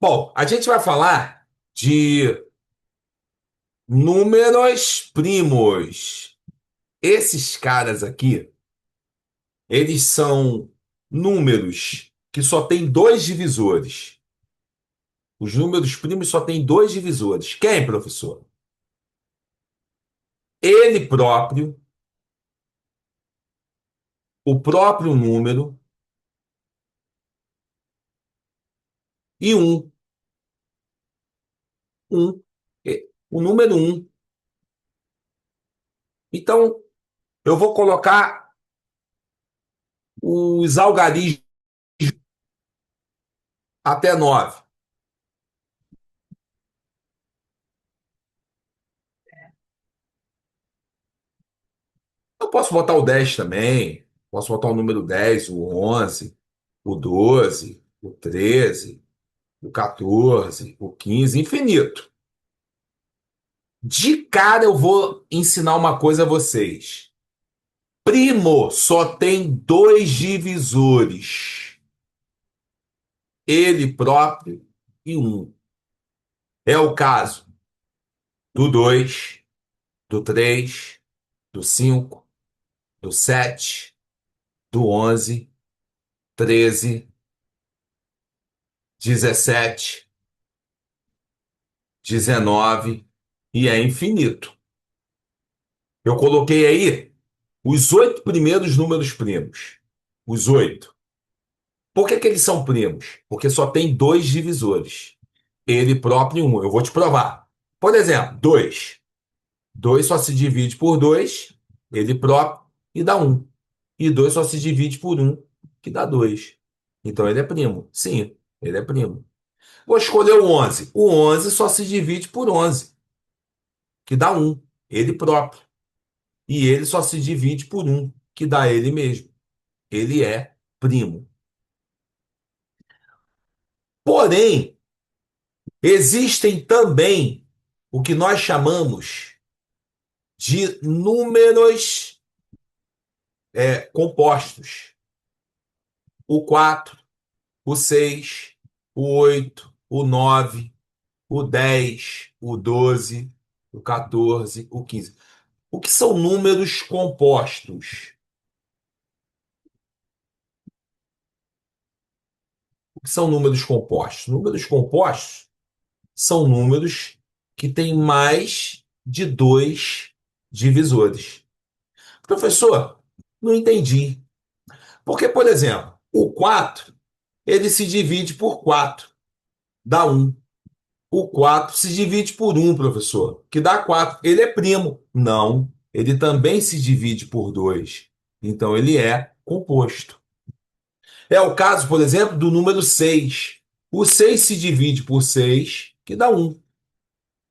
Bom, a gente vai falar de números primos. Esses caras aqui, eles são números que só têm dois divisores. Os números primos só têm dois divisores. Quem, professor? Ele próprio, o próprio número e um. Um. O número um. Então, eu vou colocar os algarismos até 9. Eu posso botar o 10 também. Posso botar o número 10, o 11, o 12, o 13, o 14, o 15, infinito. De cara eu vou ensinar uma coisa a vocês. Primo só tem dois divisores. Ele próprio e um. É o caso do 2, do 3, do 5, do 7, do 11, 13, 17, 19 e é infinito. Eu coloquei aí os 8 primeiros números primos. Os 8. Por que que eles são primos? Porque só tem dois divisores. Ele próprio e um. Eu vou te provar. Por exemplo, 2. 2 só se divide por 2, ele próprio, e dá um. E 2 só se divide por um, que dá 2. Então ele é primo. Sim, ele é primo. Vou escolher o 11. O 11 só se divide por 11, que dá um. Ele próprio. E ele só se divide por um, que dá ele mesmo. Ele é primo. Porém, existem também o que nós chamamos de números compostos. O 4, o 6, o 8, o 9, o 10, o 12, o 14, o 15. O que são números compostos? O que são números compostos? Números compostos são números que têm mais de dois divisores. Professor, não entendi. Porque, por exemplo, o 4 ele se divide por 4, dá um. O 4 se divide por um, professor, que dá 4. Ele é primo. Não, ele também se divide por 2. Então, ele é composto. É o caso, por exemplo, do número 6. O 6 se divide por 6, que dá um.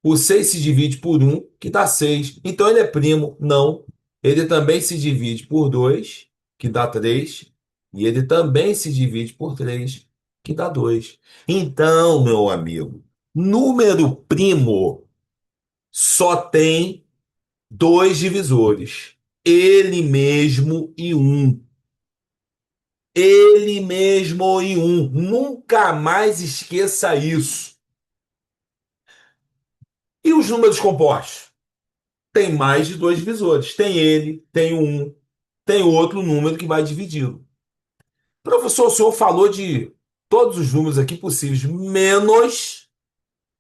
O 6 se divide por um, que dá 6. Então ele é primo? Não. Ele também se divide por 2, que dá 3. E ele também se divide por 3, que dá 2. Então, meu amigo, número primo só tem dois divisores. Ele mesmo e um. Ele mesmo e um. Nunca mais esqueça isso. E os números compostos? Tem mais de dois divisores. Tem ele, tem um, tem outro número que vai dividi-lo. Professor, o senhor falou de todos os números aqui possíveis, menos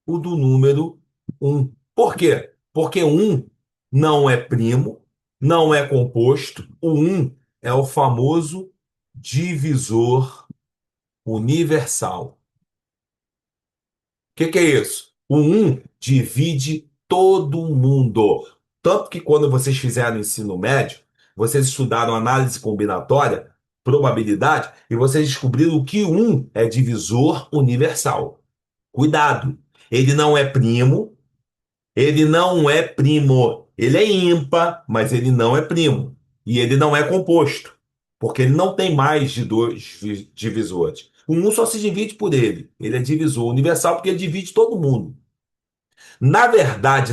o do número um. Por quê? Porque um não é primo, não é composto. O um é o famoso divisor universal. Que é isso? O um divide todo mundo. Tanto que quando vocês fizeram o ensino médio, vocês estudaram análise combinatória, probabilidade, e vocês descobriram que um é divisor universal. Cuidado, ele não é primo, ele não é primo. Ele é ímpar, mas ele não é primo. E ele não é composto, porque ele não tem mais de dois divisores. O um só se divide por ele. Ele é divisor universal porque ele divide todo mundo. Na verdade,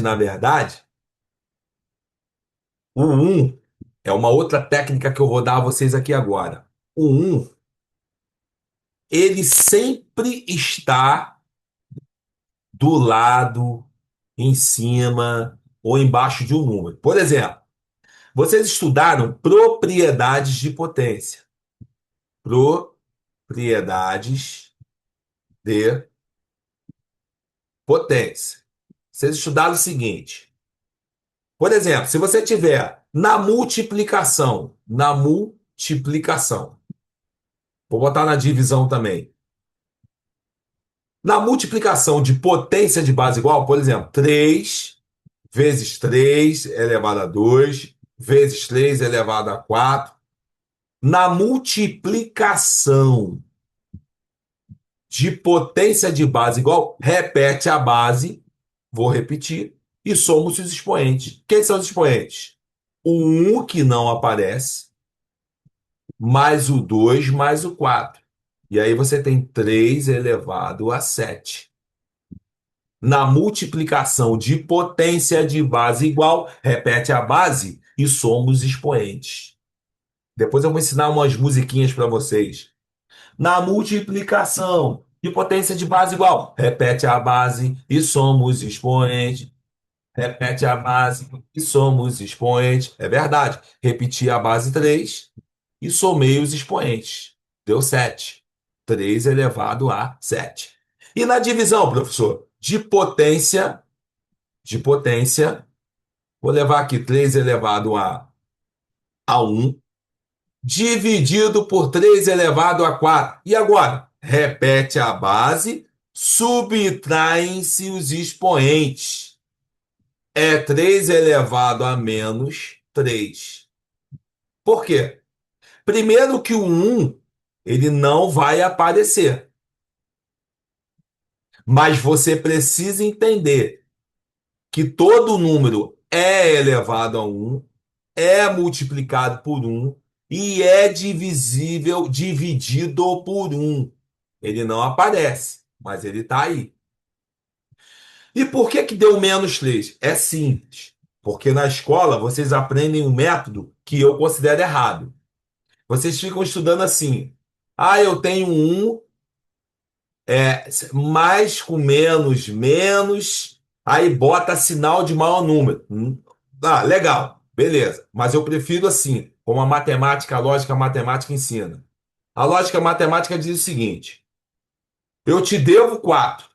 o um é uma outra técnica que eu vou dar a vocês aqui agora. O um, ele sempre está do lado, em cima ou embaixo de um número. Por exemplo, vocês estudaram propriedades de potência. Propriedades de potência. Vocês estudaram o seguinte. Por exemplo, se você tiver na multiplicação, vou botar na divisão também. Na multiplicação de potência de base igual, por exemplo, 3 vezes 3 elevado a 2 vezes 3 elevado a 4. Na multiplicação de potência de base igual, repete a base, vou repetir, e somos os expoentes. Quem são os expoentes? O 1 que não aparece, mais o 2 mais o 4. E aí você tem 3 elevado a 7. Na multiplicação de potência de base igual, repete a base e somos expoentes. Depois eu vou ensinar umas musiquinhas para vocês. Na multiplicação de potência de base igual, repete a base e somos expoente. Repete a base e somos expoente. É verdade. Repeti a base 3 e somei os expoentes. Deu 7. 3 elevado a 7. E na divisão, professor, de potência, vou levar aqui 3 elevado a 1 dividido por 3 elevado a 4. E agora? Repete a base, subtraem-se os expoentes. É 3 elevado a menos 3. Por quê? Primeiro que o 1, ele não vai aparecer. Mas você precisa entender que todo número é elevado a 1, é multiplicado por 1 e é divisível, dividido por 1. Ele não aparece, mas ele está aí. E por que que deu menos 3? É simples. Porque na escola vocês aprendem um método que eu considero errado. Vocês ficam estudando assim. Ah, eu tenho um, mais com menos, menos, aí bota sinal de maior número. Ah, legal, beleza. Mas eu prefiro assim, como a matemática, a lógica matemática ensina. A lógica matemática diz o seguinte: eu te devo 4,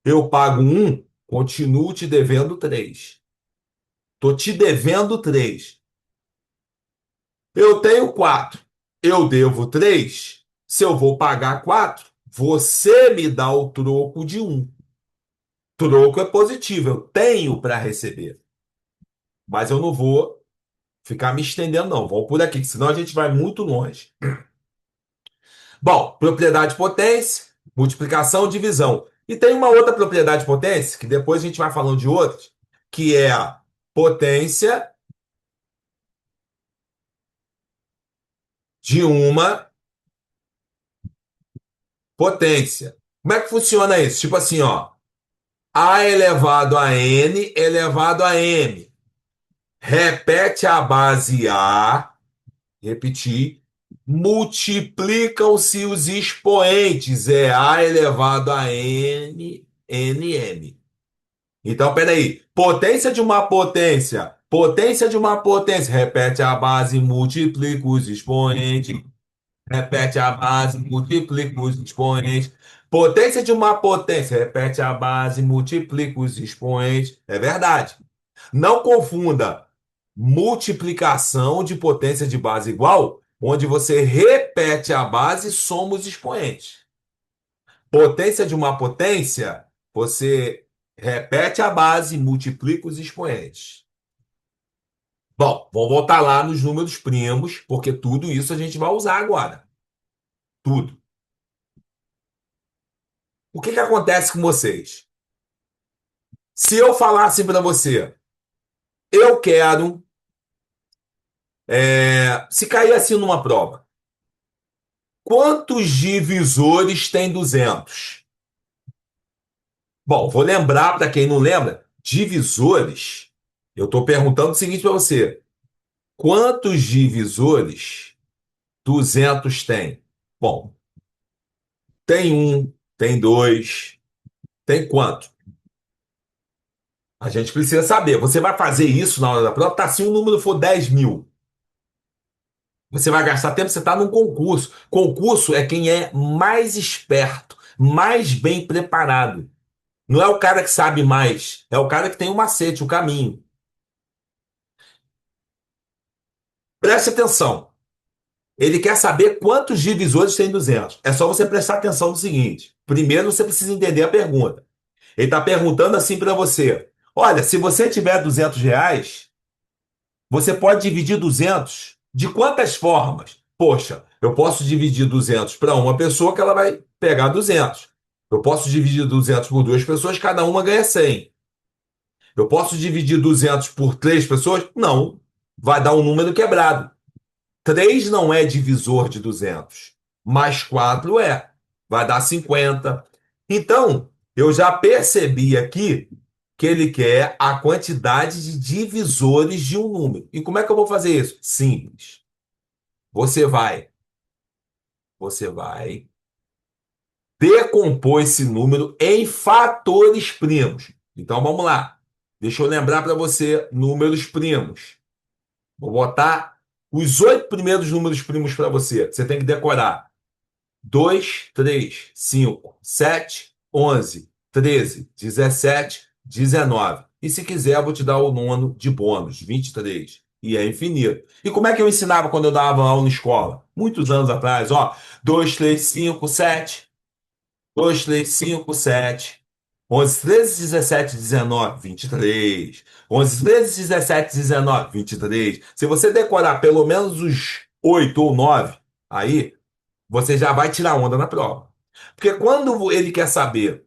eu pago um, continuo te devendo 3. Estou te devendo 3. Eu tenho 4, eu devo 3. Se eu vou pagar 4, você me dá o troco de um. Troco é positivo, eu tenho para receber. Mas eu não vou ficar me estendendo, não. Vamos por aqui, senão a gente vai muito longe. Bom, propriedade de potência, multiplicação, divisão. E tem uma outra propriedade de potência, que depois a gente vai falando de outras, que é a potência de uma potência. Como é que funciona isso? Tipo assim, ó, A elevado a N elevado a M. Repete a base A, repetir, multiplicam-se os expoentes, é A elevado a N, NM. Então, peraí, potência de uma potência, repete a base, multiplica os expoentes, repete a base, multiplica os expoentes. Potência de uma potência, repete a base, multiplica os expoentes. É verdade. Não confunda multiplicação de potência de base igual, onde você repete a base e soma os expoentes. Potência de uma potência, você repete a base e multiplica os expoentes. Bom, vamos voltar lá nos números primos, porque tudo isso a gente vai usar agora. Tudo. O que que acontece com vocês? Se eu falar assim para você, eu quero. Se cair assim numa prova, quantos divisores tem 200? Bom, vou lembrar para quem não lembra, divisores. Eu estou perguntando o seguinte para você: quantos divisores 200 tem? Bom, tem um, tem dois, tem quanto? A gente precisa saber. Você vai fazer isso na hora da prova? Tá, se o número for 10.000, você vai gastar tempo, você está num concurso. Concurso é quem é mais esperto, mais bem preparado. Não é o cara que sabe mais, é o cara que tem o macete, o caminho. Preste atenção. Ele quer saber quantos divisores tem 200. É só você prestar atenção no seguinte. Primeiro, você precisa entender a pergunta. Ele está perguntando assim para você. Olha, se você tiver R$ 200, você pode dividir 200 de quantas formas? Poxa, eu posso dividir 200 para uma pessoa que ela vai pegar 200. Eu posso dividir 200 por duas pessoas, cada uma ganha 100. Eu posso dividir 200 por três pessoas? Não. Vai dar um número quebrado. 3 não é divisor de 200, mais 4 é. Vai dar 50. Então, eu já percebi aqui que ele quer a quantidade de divisores de um número. E como é que eu vou fazer isso? Simples. Você vai, você vai decompor esse número em fatores primos. Então, vamos lá. Deixa eu lembrar para você números primos. Vou botar os 8 primeiros números primos para você. Você tem que decorar. 2, 3, 5, 7, 11, 13, 17, 19. E se quiser, eu vou te dar o nono de bônus, 23. E é infinito. E como é que eu ensinava quando eu dava aula na escola? Muitos anos atrás, ó. 2, 3, 5, 7. 2, 3, 5, 7. 11, 13, 17, 19, 23. 11, 13, 17, 19, 23. Se você decorar pelo menos os 8 ou 9, aí você já vai tirar onda na prova. Porque quando ele quer saber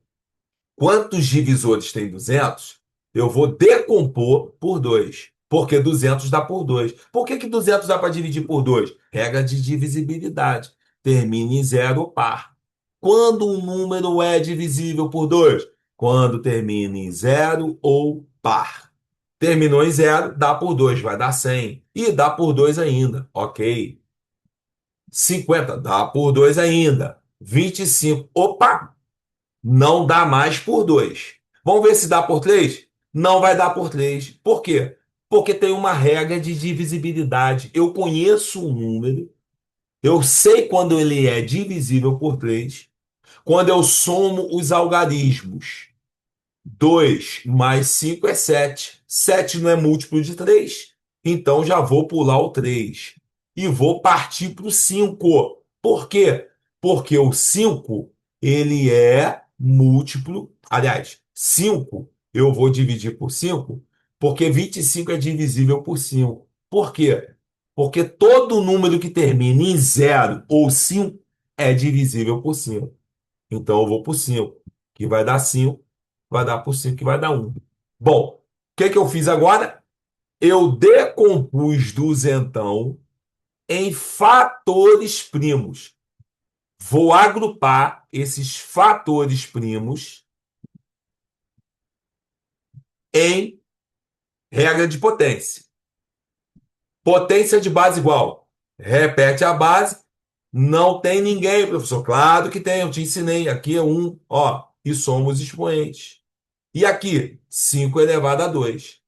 quantos divisores tem 200, eu vou decompor por 2. Porque 200 dá por 2. Por que 200 dá para dividir por 2? Regra de divisibilidade. Termina em zero ou par. Quando um número é divisível por 2? Quando termina em zero ou par. Terminou em zero, dá por 2, vai dar 100. E dá por 2 ainda. Ok. 50 dá por 2 ainda. 25, opa, não dá mais por 2. Vamos ver se dá por 3? Não vai dar por 3. Por quê? Porque tem uma regra de divisibilidade. Eu conheço um número, eu sei quando ele é divisível por 3, quando eu somo os algarismos. 2 mais 5 é 7. 7 não é múltiplo de 3. Então já vou pular o 3. E vou partir para o 5. Por quê? Porque o 5 ele é múltiplo. Aliás, 5 eu vou dividir por 5, porque 25 é divisível por 5. Por quê? Porque todo número que termina em zero ou 5 é divisível por 5. Então eu vou por 5, que vai dar 5, vai dar por 5, que vai dar 1. Bom, o que que eu fiz agora? Eu decompus duzentão em fatores primos. Vou agrupar esses fatores primos em regra de potência. Potência de base igual. Repete a base. Não tem ninguém, professor. Claro que tem, eu te ensinei. Aqui é 1, ó, e somos expoentes. E aqui, 5 elevado a 2.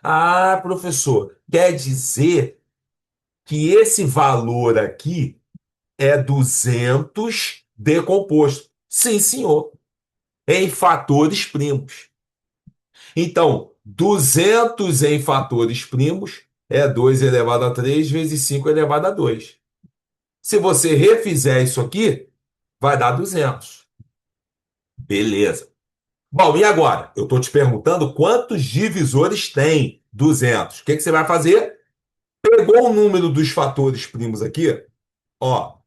Ah, professor, quer dizer que esse valor aqui é 200 decomposto. Sim, senhor. Em fatores primos. Então, 200 em fatores primos é 2 elevado a 3 vezes 5 elevado a 2. Se você refizer isso aqui, vai dar 200. Beleza. Bom, e agora? Eu estou te perguntando quantos divisores tem 200. O que que você vai fazer? Pegou o número dos fatores primos aqui, ó.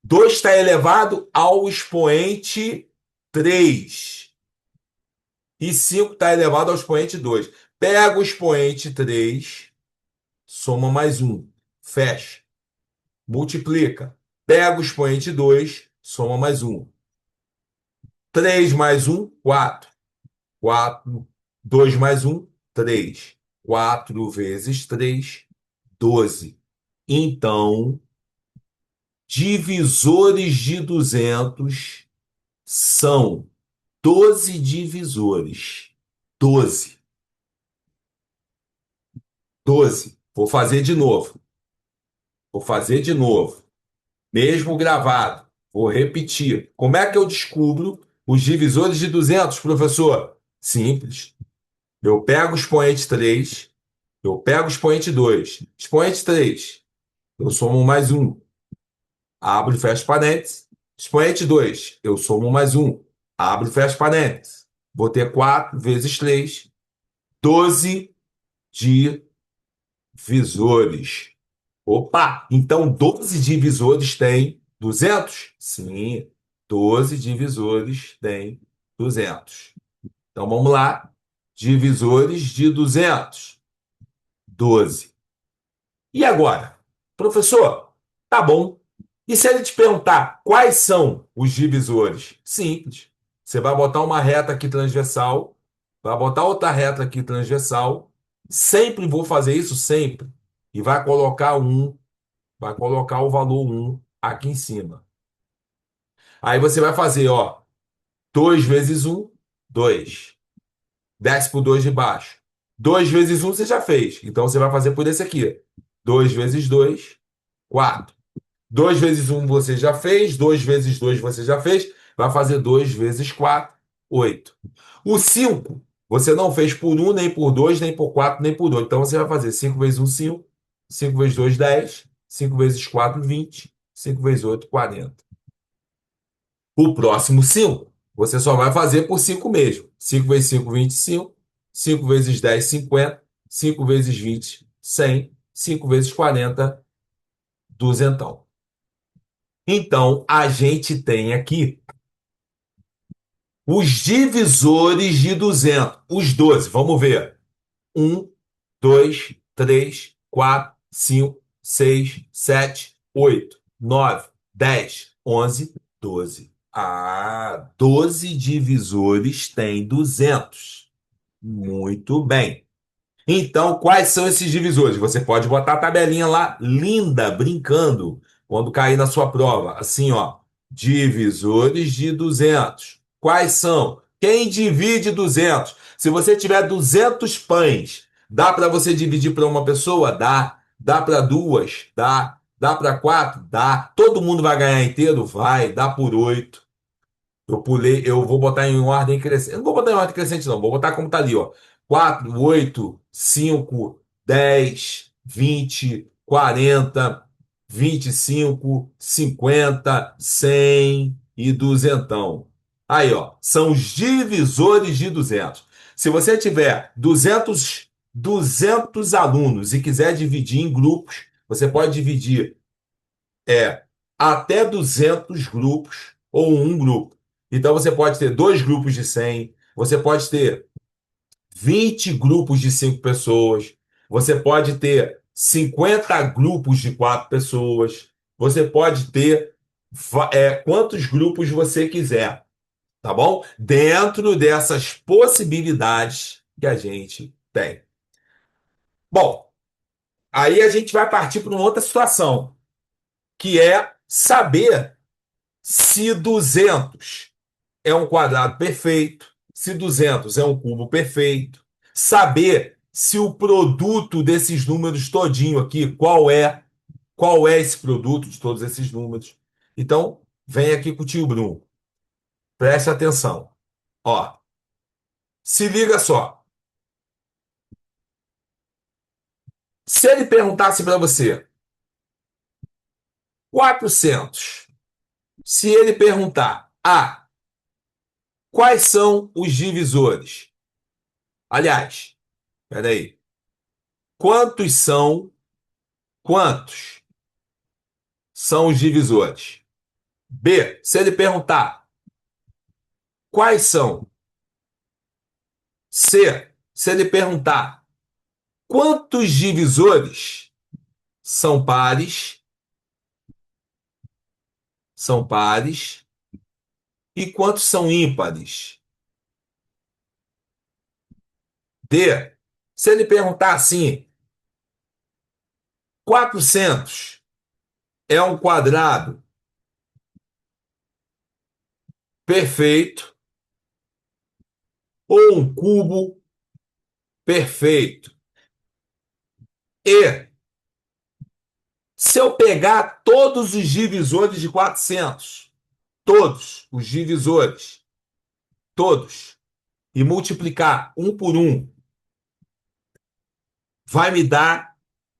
2 está elevado ao expoente 3. E 5 está elevado ao expoente 2. Pega o expoente 3, soma mais 1. Fecha. Multiplica. Pega o expoente 2, soma mais 1. 3 mais 1, 4. 4. 2 mais 1, 3. 4 vezes 3, 12. Então, divisores de 200 são 12 divisores. 12. 12. Vou fazer de novo. Vou fazer de novo. Mesmo gravado. Vou repetir. Como é que eu descubro os divisores de 200, professor? Simples. Eu pego o expoente 3, eu pego o expoente 2. Expoente 3, eu somo mais um. Abro e fecho parênteses. Expoente 2, eu somo mais um. Abro e fecho parênteses. Vou ter 4 vezes 3, 12 divisores. Opa! Então 12 divisores tem 200? Sim, 12 divisores tem 200. Então vamos lá. Divisores de 200. 12. E agora? Professor, tá bom. E se ele te perguntar quais são os divisores? Simples. Você vai botar uma reta aqui transversal, vai botar outra reta aqui transversal. Sempre vou fazer isso, sempre. E vai colocar o valor um aqui em cima. Aí você vai fazer, ó, 2 vezes um, 2. Desce por 2 de baixo. 2 vezes um você já fez. Então você vai fazer por esse aqui. 2 vezes 2, 4. 2 vezes um você já fez. 2 vezes 2 você já fez. Vai fazer 2 vezes 4, 8. O 5 você não fez por um, nem por 2, nem por 4, nem por 2. Então você vai fazer 5 vezes um, 5. 5 vezes 2, 10. 5 vezes 4, 20. 5 vezes 8, 40. O próximo 5 você só vai fazer por 5 mesmo. 5 vezes 5, 25. 5 vezes 10, 50. 5 vezes 20, 100. 5 vezes 40, duzentão. Então, a gente tem aqui os divisores de 200. Os 12, vamos ver. 1, 2, 3, 4, 5, 6, 7, 8, 9, 10, 11, 12. Ah, 12 divisores tem 200. Muito bem. Então, quais são esses divisores? Você pode botar a tabelinha lá, linda, brincando, quando cair na sua prova. Assim, ó. Divisores de 200. Quais são? Quem divide 200? Se você tiver 200 pães, dá para você dividir para uma pessoa? Dá. Dá para duas? Dá. Dá para quatro? Dá. Todo mundo vai ganhar inteiro? Vai. Dá por 8. Eu vou botar em ordem crescente. Eu não vou botar em ordem crescente, não. Vou botar como tá ali, ó. 4, 8, 5, 10, 20, 40, 25, 50, 100 e duzentão. Aí, ó. São os divisores de 200. Se você tiver 200 alunos e quiser dividir em grupos, você pode dividir até 200 grupos ou um grupo. Então você pode ter dois grupos de 100, você pode ter 20 grupos de 5 pessoas, você pode ter 50 grupos de 4 pessoas, você pode ter quantos grupos você quiser, tá bom? Dentro dessas possibilidades que a gente tem. Bom, aí a gente vai partir para uma outra situação, que é saber se 200 é um quadrado perfeito, se 200 é um cubo perfeito, saber se o produto desses números todinho aqui, qual é esse produto de todos esses números. Então, vem aqui com o tio Bruno. Preste atenção. Ó, se liga só. Se ele perguntasse para você 400, se ele perguntar, quais são os divisores? Aliás, peraí. Quantos são Quantos são os divisores? B, se ele perguntar quais são? C, se ele perguntar quantos divisores são pares, e quantos são ímpares? D, se ele perguntar assim, 400 é um quadrado perfeito ou um cubo Perfeito. E se eu pegar todos os divisores de 400, todos os divisores, todos, e multiplicar um por um, vai me dar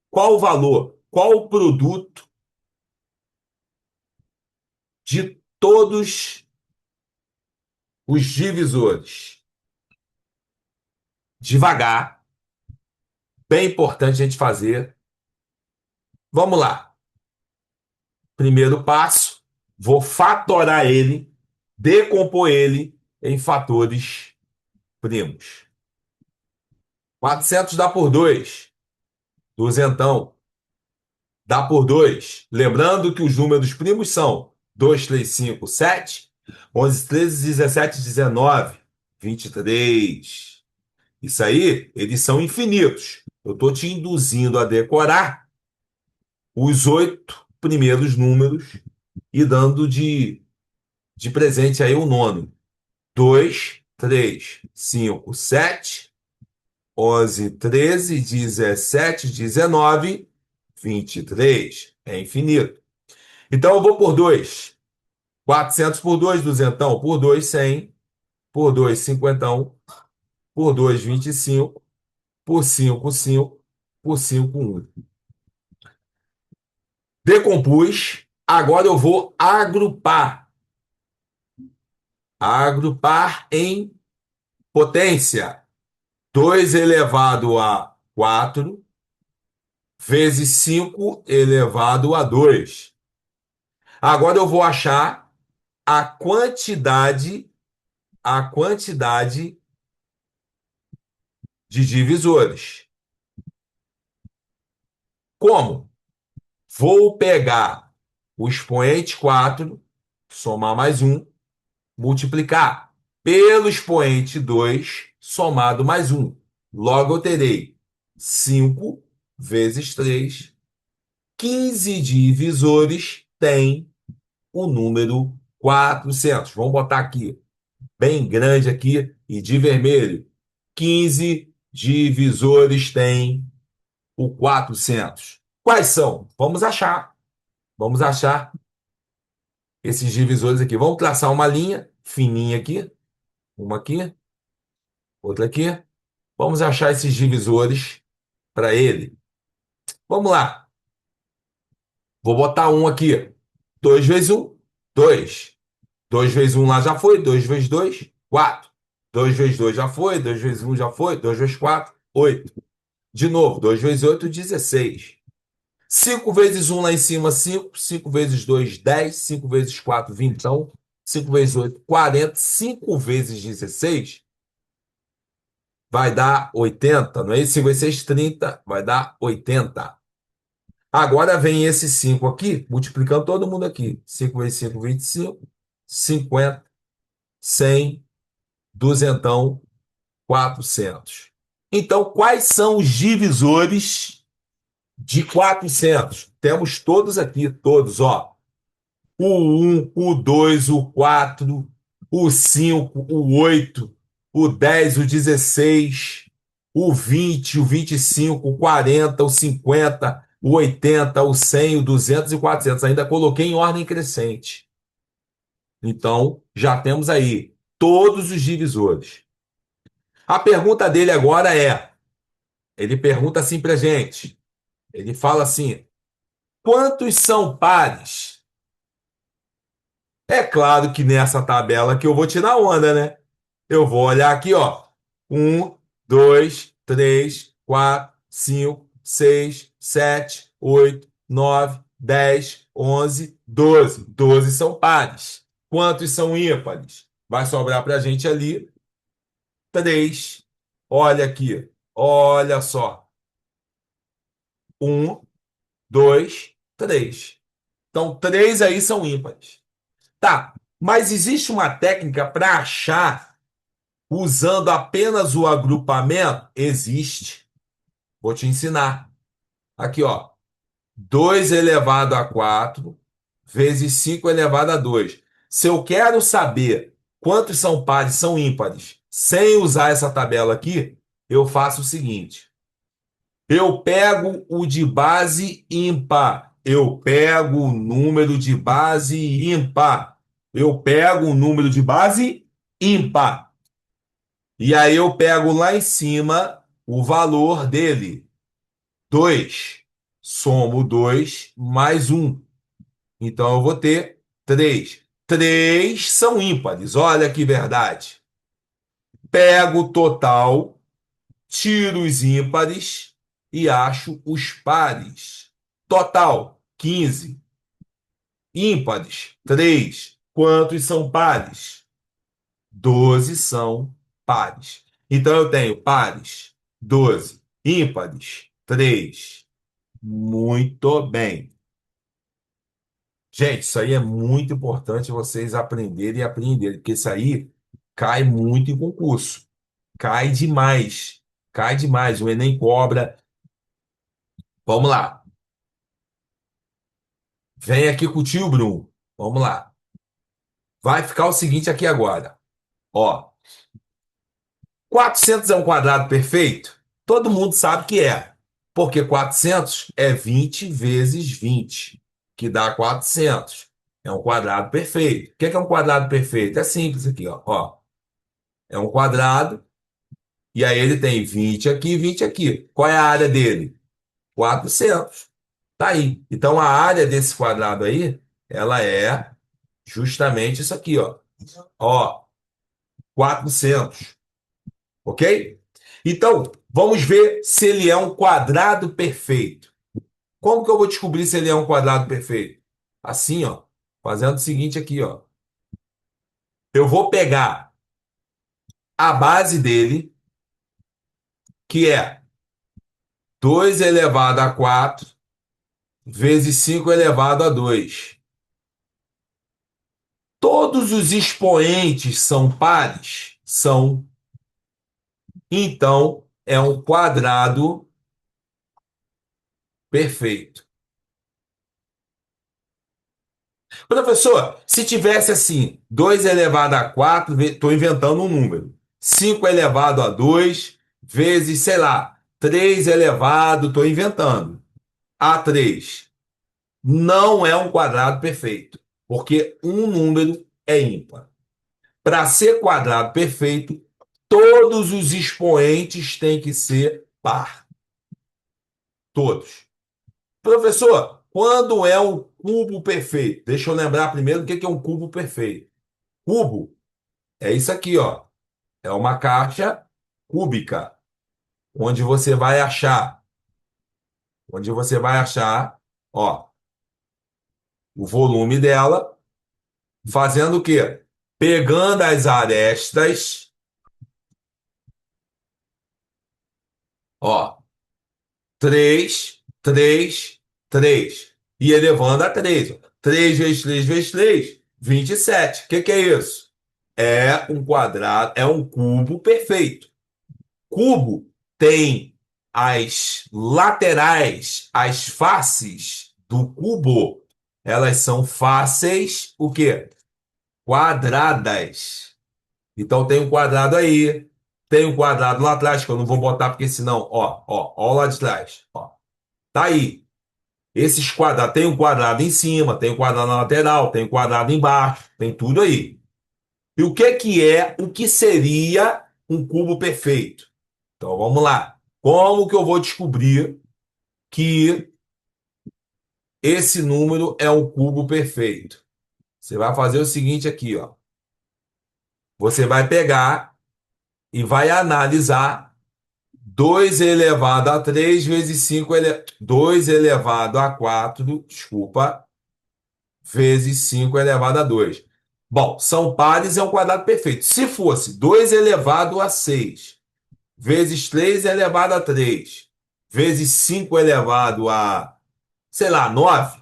qual o valor, qual o produto de todos os divisores. Devagar, bem importante a gente fazer. Vamos lá. Primeiro passo, vou fatorar ele, decompor ele em fatores primos. 400 dá por 2. Duzentão dá por 2. Lembrando que os números primos são 2, 3, 5, 7, 11, 13, 17, 19, 23. Isso aí, eles são infinitos. Eu estou te induzindo a decorar os 8 primeiros números e dando de presente aí o nono. 2, 3, 5, 7, 11, 13, 17, 19, 23. É infinito. Então eu vou por 2. 400 por 2, duzentão. Por 2, 100. Por 2, cinquentão. Por 2, 25. Por 5, 5. Por 5, 1. Decompus. Agora eu vou agrupar. Agrupar em potência. 2 elevado a 4 vezes 5 elevado a 2. Agora eu vou achar a quantidade de divisores. Como? Vou pegar o expoente 4, somar mais 1, multiplicar pelo expoente 2, somado mais 1. Logo eu terei 5 vezes 3. 15 divisores tem o número 400. Vamos botar aqui, bem grande aqui e de vermelho. 15 divisores tem o 400. Quais são? Vamos achar. Vamos achar esses divisores aqui. Vamos traçar uma linha fininha aqui. Uma aqui, outra aqui. Vamos achar esses divisores para ele. Vamos lá. Vou botar um aqui. 2 vezes 1, 2. 2 vezes 1 lá já foi. 2 vezes 2, 4. 2 vezes 2 já foi. 2 vezes 1 já foi. 2 vezes 4, 8. De novo, 2 vezes 8, 16. 5 vezes 1 lá em cima, 5. 5 vezes 2, 10. 5 vezes 4, 20. Então, 5 vezes 8, 40. 5 vezes 16 vai dar 80. Não é isso? 5 vezes 6, 30. Vai dar 80. Agora vem esse 5 aqui, multiplicando todo mundo aqui. 5 vezes 5, 25. 50. 100. Duzentão. 400. Então, quais são os divisores de 400? Temos todos aqui, todos, ó. O 1, o 2, o 4, o 5, o 8, o 10, o 16, o 20, o 25, o 40, o 50, o 80, o 100, o 200 e o 400. Ainda coloquei em ordem crescente. Então, já temos aí todos os divisores. A pergunta dele agora é, ele pergunta assim pra gente, ele fala assim, quantos são pares? É claro que nessa tabela que eu vou tirar onda, né? Eu vou olhar aqui, ó. 1, 2, 3, 4, 5, 6, 7, 8, 9, 10, 11, 12. 12 são pares. Quantos são ímpares? Vai sobrar pra gente ali 3. Olha aqui. Olha só. 1, 2, 3. Então, 3 aí são ímpares. Tá, mas existe uma técnica para achar usando apenas o agrupamento? Existe. Vou te ensinar. Aqui, ó. 2 elevado a 4 vezes 5 elevado a 2. Se eu quero saber quantos são pares, são ímpares, sem usar essa tabela aqui, eu faço o seguinte: eu pego o de base ímpar. Eu pego o número de base ímpar. Eu pego o número de base ímpar. E aí eu pego lá em cima o valor dele. 2. Somo 2 mais um. Então eu vou ter 3. 3 são ímpares. Olha que verdade. Pego o total, tiro os ímpares e acho os pares. Total, 15. Ímpares, 3. Quantos são pares? 12 são pares. Então eu tenho pares, 12. Ímpares, 3. Muito bem. Gente, isso aí é muito importante vocês aprenderem e aprenderem, porque isso aí cai muito em concurso. Cai demais. Cai demais. O Enem cobra. Vamos lá. Vem aqui com o tio Bruno. Vamos lá. Vai ficar o seguinte aqui agora. Ó, 400 é um quadrado perfeito? Todo mundo sabe que é. Porque 400 é 20 vezes 20, que dá 400. É um quadrado perfeito. O que é um quadrado perfeito? É simples aqui, ó. Ó, é um quadrado, e aí ele tem 20 aqui e 20 aqui. Qual é a área dele? 400. Tá aí. Então a área desse quadrado aí, ela é justamente isso aqui, ó. Ó, 400. Ok? Então, vamos ver se ele é um quadrado perfeito. Como que eu vou descobrir se ele é um quadrado perfeito? Assim, ó, fazendo o seguinte aqui, ó. Eu vou pegar a base dele, que é 2 elevado a 4 vezes 5 elevado a 2. Todos os expoentes são pares? São. Então, é um quadrado perfeito. Professor, se tivesse assim, 2 elevado a 4, estou inventando um número. 5 elevado a 2 vezes, sei lá, 3 elevado, estou inventando, a 3. Não é um quadrado perfeito, porque um número é ímpar. Para ser quadrado perfeito, todos os expoentes têm que ser par. Todos. Professor, quando é um cubo perfeito? Deixa eu lembrar primeiro o que é um cubo perfeito. Cubo é isso aqui, ó. É uma caixa cúbica, onde você vai achar, ó, o volume dela, fazendo o quê? Pegando as arestas, ó, 3, 3, 3, e elevando a 3. 3 vezes 3 vezes 3, 27. O que é isso? É um quadrado, é um cubo perfeito. Cubo tem as laterais, as faces do cubo, elas são faces, o quê? Quadradas. Então tem um quadrado aí, tem um quadrado lá atrás, que eu não vou botar porque senão, ó lá de trás, ó. Tá aí. Esses quadrados, tem um quadrado em cima, tem um quadrado na lateral, tem um quadrado embaixo, tem tudo aí. E o que seria um cubo perfeito? Então vamos lá. Como que eu vou descobrir que esse número é um cubo perfeito? Você vai fazer o seguinte aqui, ó. Você vai pegar e vai analisar 2 elevado a 3 vezes 5 2 elevado a 4, desculpa, vezes 5 elevado a 2. Bom, são pares, é um quadrado perfeito. Se fosse 2 elevado a 6 vezes 3 elevado a 3 vezes 5 elevado a, sei lá, 9,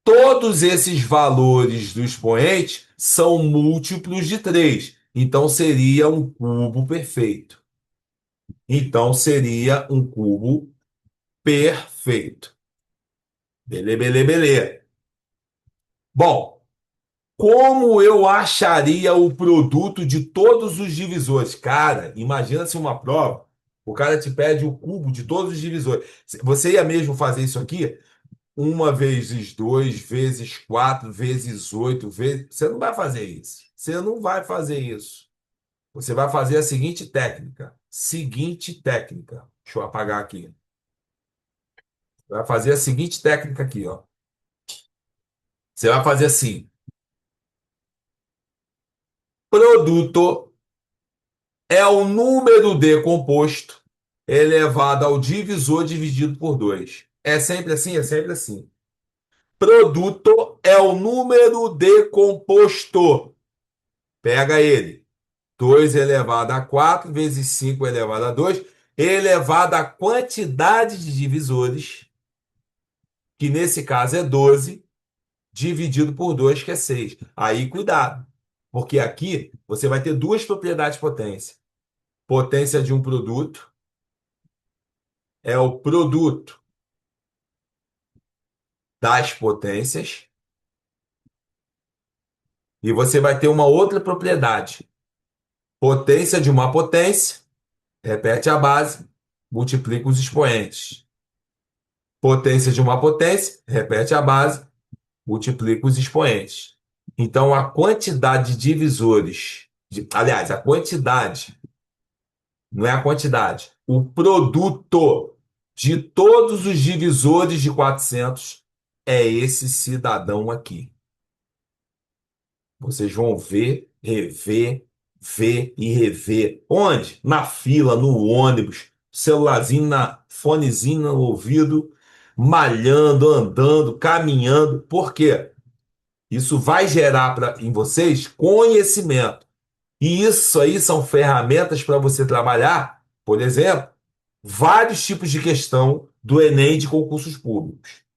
todos esses valores do expoente são múltiplos de 3. Então seria um cubo perfeito. Então seria um cubo perfeito. Beleza, beleza, beleza. Bom, como eu acharia o produto de todos os divisores? Cara, imagina se uma prova O cara te pede o cubo de todos os divisores. Você ia mesmo fazer isso aqui? Uma vezes 2 vezes 4 vezes 8 vezes. Você não vai fazer isso. Você não vai fazer isso. Você vai fazer a seguinte técnica. Seguinte técnica. Deixa eu apagar aqui. Vai fazer a seguinte técnica aqui, ó. Você vai fazer assim: produto é o número de composto elevado ao divisor dividido por 2. É sempre assim? É sempre assim. Produto é o número de composto. Pega ele. 2 elevado a 4 vezes 5 elevado a 2 elevado à quantidade de divisores, que nesse caso é 12 dividido por 2 que é 6. Aí, cuidado, porque aqui você vai ter duas propriedades potência. Potência de um produto é o produto das potências, e você vai ter uma outra propriedade. Potência de uma potência, repete a base, multiplica os expoentes. Potência de uma potência, repete a base, multiplica os expoentes. Então, a quantidade de divisores, aliás, a quantidade, não é a quantidade, o produto de todos os divisores de 400 é esse cidadão aqui. Vocês vão ver, rever, ver e rever. Onde? Na fila, no ônibus, celularzinho, fonezinho no ouvido, malhando, andando, caminhando. Por quê? Isso vai gerar em vocês conhecimento. E isso aí são ferramentas para você trabalhar, por exemplo, vários tipos de questão do Enem de concursos públicos.